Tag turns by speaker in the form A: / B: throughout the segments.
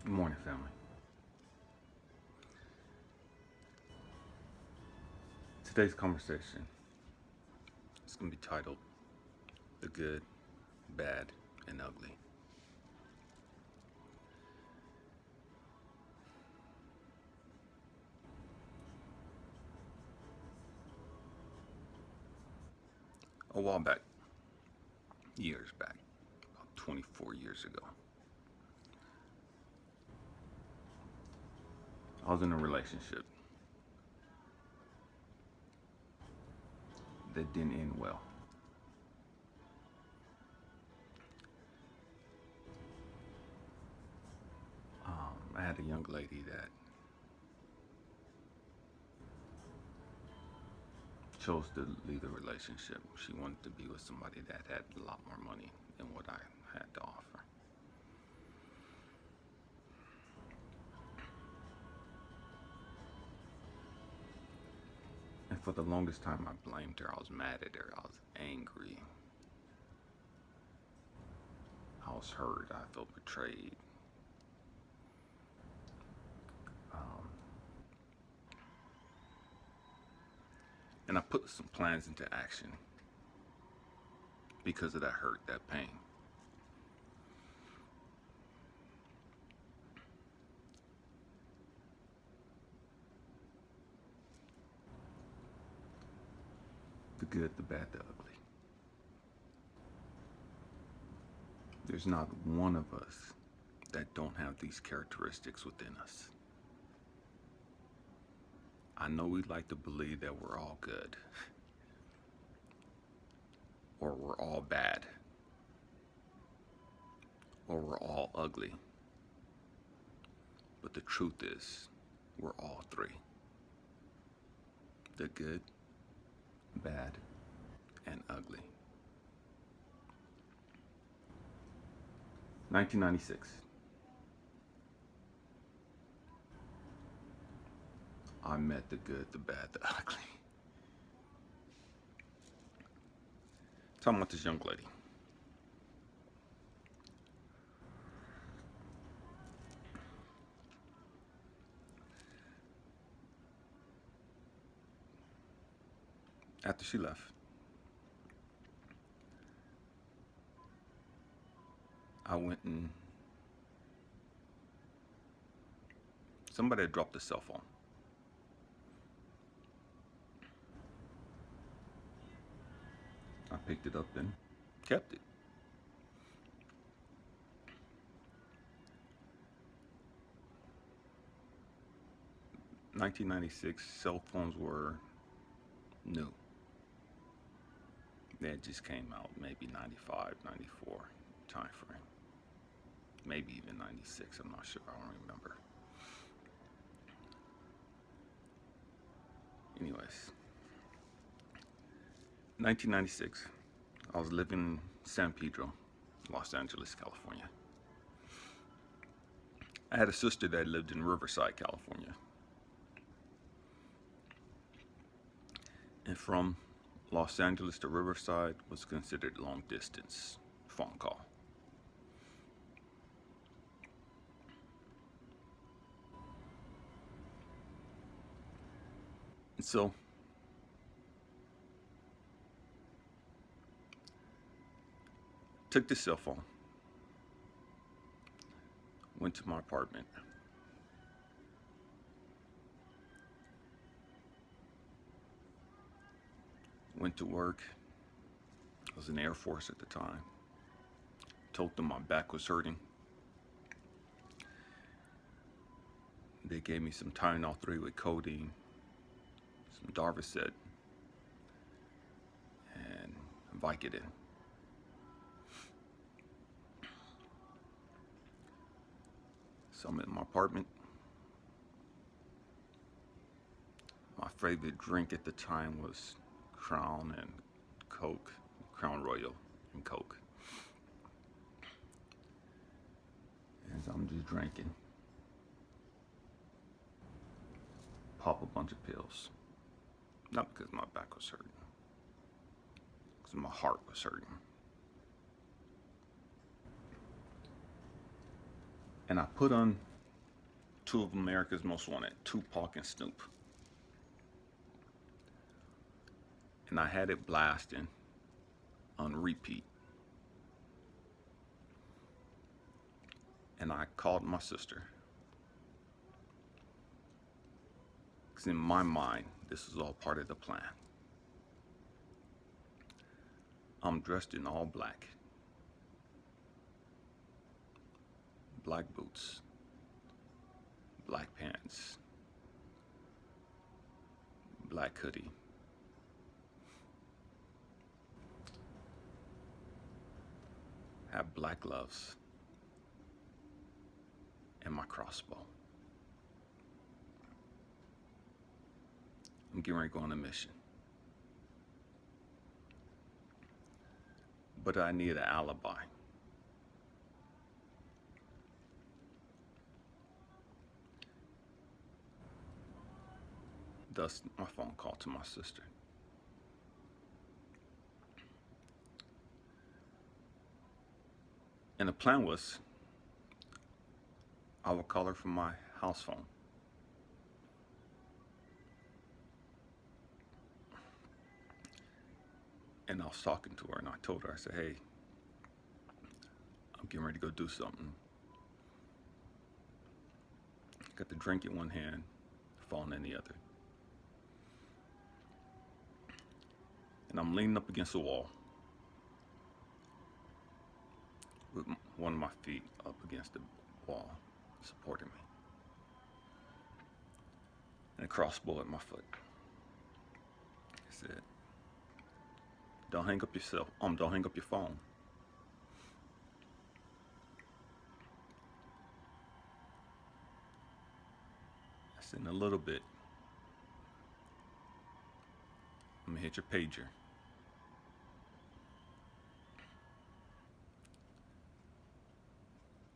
A: Good morning, family. Today's conversation is going to be titled The Good, Bad, and Ugly. A while back, years back, about 24 years ago, I was in a relationship that didn't end well. I had a young lady that chose to leave the relationship. She wanted to be with somebody that had a lot more money than what I had to offer. And for the longest time, I blamed her. I was mad at her. I was angry. I was hurt. I felt betrayed. Um, and I put some plans into action because of that hurt, that pain. The good, the bad, the ugly. There's not one of us that don't have these characteristics within us. I know we like to believe that we're all good or we're all bad or we're all ugly. But the truth is, we're all three. The good, bad, and ugly. 1996. I met the good, the bad, the ugly. Talking about this young lady. After she left, I went and somebody had dropped a cell phone. I picked it up and kept it. In 1996, cell phones were new. They just came out maybe 95, 94 time frame. Maybe even 96, I'm not sure, I don't remember. Anyways, 1996, I was living in San Pedro, Los Angeles, California. I had a sister that lived in Riverside, California. And from Los Angeles to Riverside was considered long distance phone call. And so took the cell phone, went to my apartment, went to work. I was in the Air Force at the time. Told them my back was hurting. They gave me some Tylenol 3 with codeine, some Darvocet, and Vicodin. So I'm in my apartment. My favorite drink at the time was Crown and Coke, Crown Royal and Coke. And so I'm just drinking. Pop a bunch of pills. Not because my back was hurting, because my heart was hurting. And I put on Two of America's Most Wanted, Tupac and Snoop. And I had it blasting on repeat. And I called my sister. Because in my mind, this is all part of the plan. I'm dressed in all black. Black boots. Black pants. Black hoodie. Have black gloves. And my crossbow. I'm getting ready to go on a mission. But I need an alibi. Thus, my phone call to my sister. And the plan was, I would call her from my house phone. And I was talking to her, and I told her, I said, hey, I'm getting ready to go do something. Got the drink in one hand, the phone in the other. And I'm leaning up against the wall with one of my feet up against the wall, supporting me. And a crossbow at my foot. I said, don't hang up don't hang up your phone. I said, in a little bit, I'm gonna hit your pager.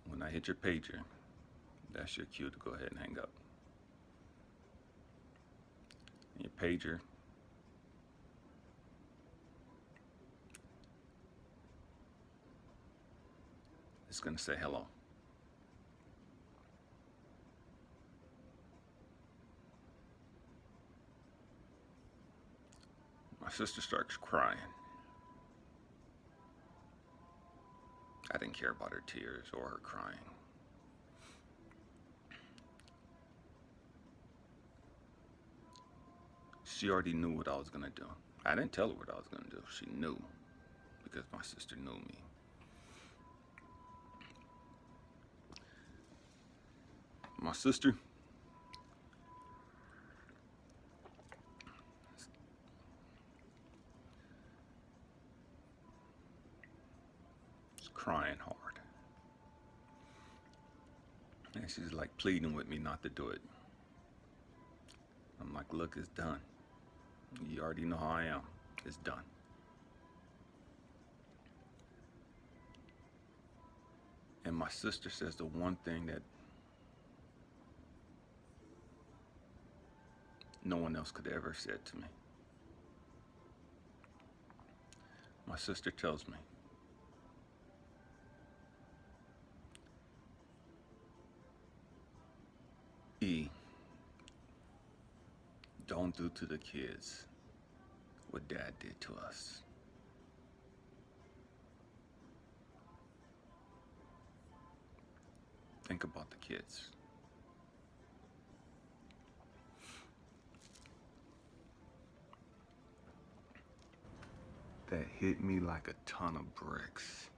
A: When I hit your pager, that's your cue to go ahead and hang up. And your pager is gonna say hello. My sister starts crying. I didn't care about her tears or her crying. She already knew what I was gonna do. I didn't tell her what I was gonna do. She knew, because my sister knew me. My sister is crying hard. And she's like pleading with me not to do it. I'm like, look, it's done. You already know how I am. It's done. And my sister says the one thing that no one else could ever have said to me. My sister tells me, E, don't do to the kids what Dad did to us. Think about the kids. That hit me like a ton of bricks.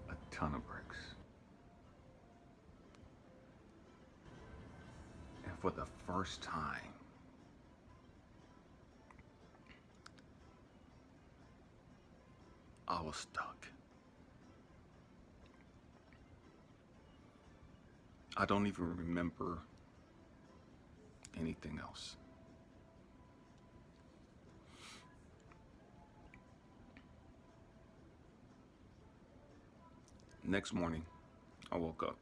A: A ton of bricks. And for the first time, I was stuck. I don't even remember anything else. Next morning, I woke up.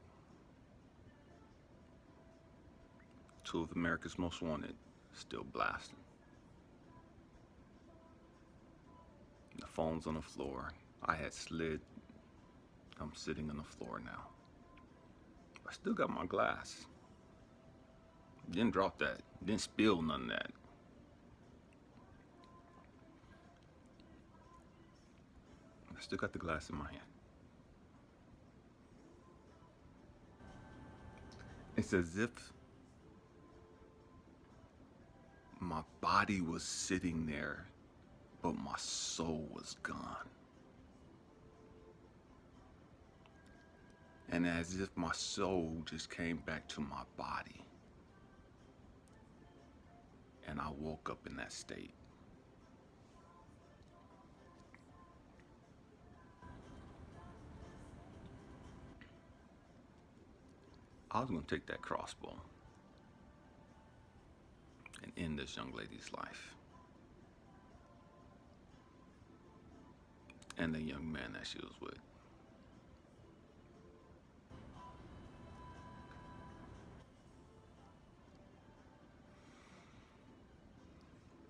A: Two of America's Most Wanted still blasting. The phone's on the floor. I had slid I'm sitting on the floor now. I still got my glass. Didn't drop that. Didn't spill none of that. I still got the glass in my hand. It's as if my body was sitting there, but my soul was gone. And as if my soul just came back to my body. And I woke up in that state. I was going to take that crossbow and end this young lady's life. And the young man that she was with.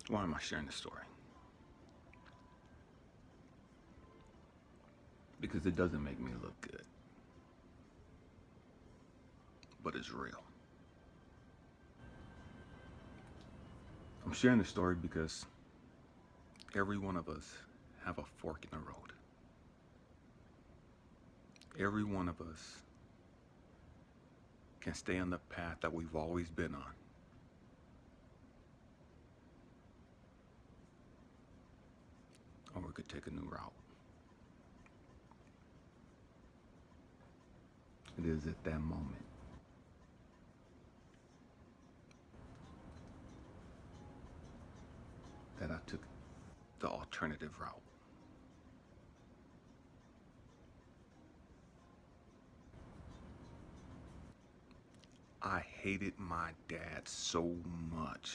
A: Why am I sharing this story? Because it doesn't make me look good. But it's real. I'm sharing this story because every one of us have a fork in the road. Every one of us can stay on the path that we've always been on. Or we could take a new route. It is at that moment that I took the alternative route. I hated my dad so much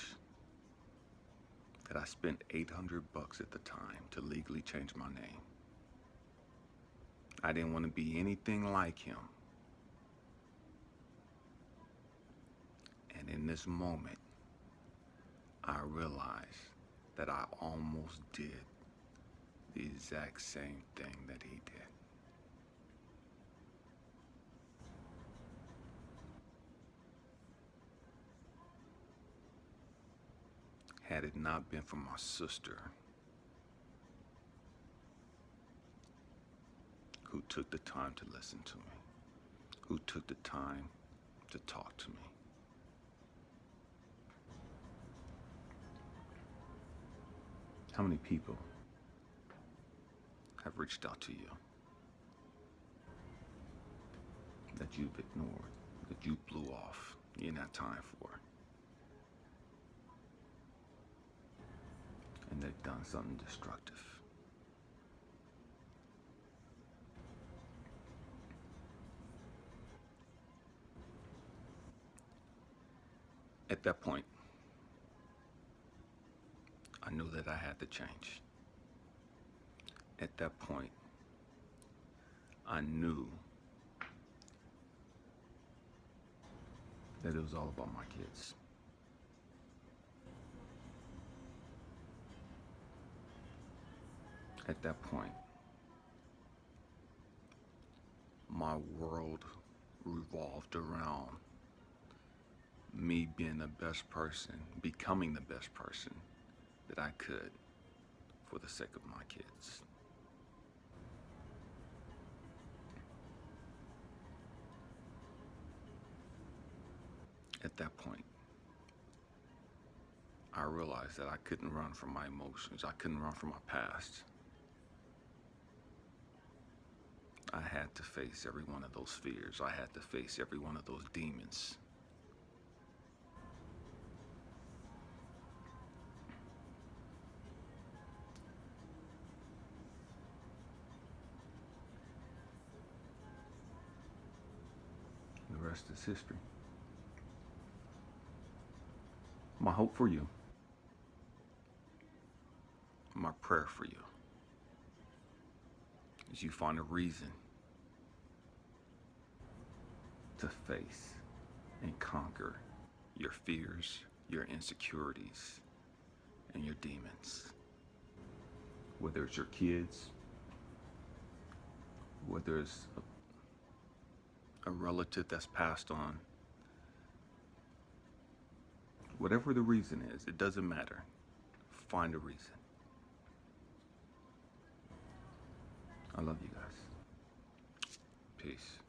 A: that I spent $800 at the time to legally change my name. I didn't want to be anything like him. And in this moment, I realized that I almost did the exact same thing that he did. Had it not been for my sister, who took the time to listen to me, who took the time to talk to me. How many people have reached out to you that you've ignored, that you blew off, you didn't have time for? And they've done something destructive. At that point, I knew that I had to change. At that point, I knew that it was all about my kids. At that point, my world revolved around me being the best person, becoming the best person that I could for the sake of my kids. At that point, I realized that I couldn't run from my emotions. I couldn't run from my past. I had to face every one of those fears. I had to face every one of those demons. The rest is history. My hope for you, my prayer for you, is you find a reason to face and conquer your fears, your insecurities, and your demons. Whether it's your kids, whether it's a relative that's passed on, whatever the reason is, it doesn't matter. Find a reason. I love you guys. Peace.